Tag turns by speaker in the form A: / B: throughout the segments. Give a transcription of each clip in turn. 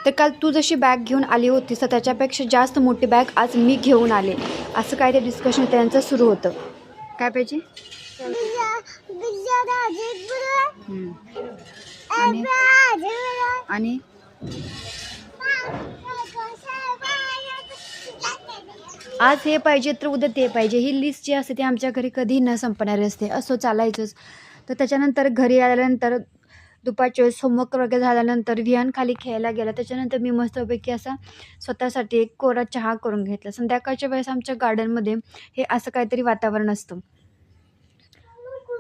A: तर काल तू जशी बॅग घेऊन आली होतीस तर त्याच्यापेक्षा जास्त मोठी बॅग आज मी घेऊन आले, असं काय ते डिस्कशन त्यांचं सुरू होतं. काय पाहिजे? आणि आणि आज हे पाहिजे तर उद्या ते पाहिजे, ही लिस्ट जी असते ती आमच्या घरी कधीही न संपणारी असते. असं चालायचंच. तर त्याच्यानंतर घरी आल्यानंतर दुपारच्या वेळेस होमवर्क वगैरे झाल्यानंतर रियान खाली खेळायला गेला. त्याच्यानंतर मी मस्तपैकी असा स्वतःसाठी एक कोरा चहा करून घेतला. संध्याकाळच्या वेळेस आमच्या गार्डनमध्ये हे असं काहीतरी वातावरण असतं.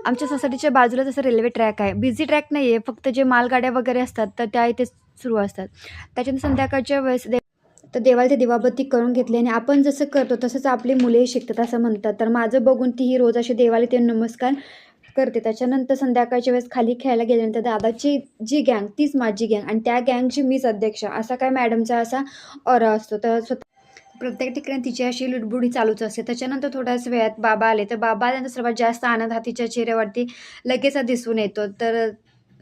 A: आमच्या सोसायटीच्या बाजूलाच असं रेल्वे ट्रॅक आहे. बिझी ट्रॅक नाही आहे, फक्त जे मालगाड्या वगैरे असतात तर त्या इथे सुरू असतात. त्याच्यानंतर संध्याकाळच्या वेळेस तर देवाला ते दिवाबत्ती करून घेतली आणि आपण जसं करतो तसंच आपली मुलेही शिकतात असं म्हणतात. तर माझं बघून तीही रोज अशी देवाला ते नमस्कार करते. त्याच्यानंतर संध्याकाळच्या वेळेस खाली खेळायला गेल्यानंतर दादाची जी गँग तीच माझी गँग आणि त्या गँगची मीच अध्यक्ष, असा काय मॅडमचा असा ऑरा असतो. तर प्रत्येक ठिकाणी तिची अशी लुडबुडी चालूच असते. त्याच्यानंतर थोड्याच वेळात बाबा आले. तर बाबा आल्यानंतर सर्वात जास्त आनंद हा तिच्या चेहऱ्यावरती लगेच दिसून येतो. तर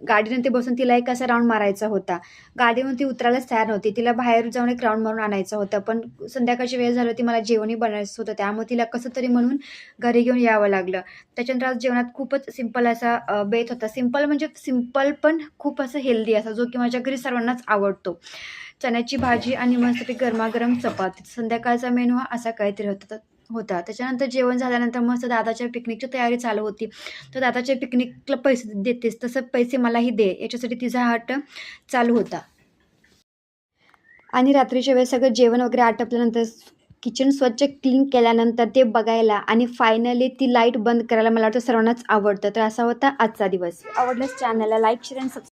A: गाडीनं ते बसून तिला एक असा राऊंड मारायचा होता. गाडीवरून ती उतरायलाच तयार नव्हती. तिला बाहेर जाऊन एक राऊंड मारून आणायचा होता. पण संध्याकाळची वेळ झाली होती, मला जेवणही बनवायचं होतं. त्यामुळे तिला कसं तरी म्हणून घरी घेऊन यावं लागलं. त्याच्यानंतर आज जेवणात खूपच सिंपल असा बेत होता. सिंपल म्हणजे सिंपल पण खूप असं हेल्दी असा, जो की माझ्या घरी सर्वांनाच आवडतो. चण्याची भाजी आणि मस्तपैकी गरमागरम चपाती. संध्याकाळचा मेनू हा असा काहीतरी होता. त्याच्यानंतर जेवण झाल्यानंतर मस्त दादाच्या पिकनिकची तयारी चालू होती. तर दादाच्या पिकनिकला पैसे देतेस तसं पैसे मलाही दे, याच्यासाठी तिचा हट्ट चालू होता. आणि रात्रीच्या वेळेस सगळं जेवण वगैरे आटपल्यानंतर किचन स्वच्छ क्लीन केल्यानंतर ते बघायला आणि फायनली ती लाईट बंद करायला मला वाटतं सर्वांनाच आवडतं. तर असा होता आजचा दिवस. आवडल्यास चॅनलला लाईक, शेअर आणि सबस्क्राईब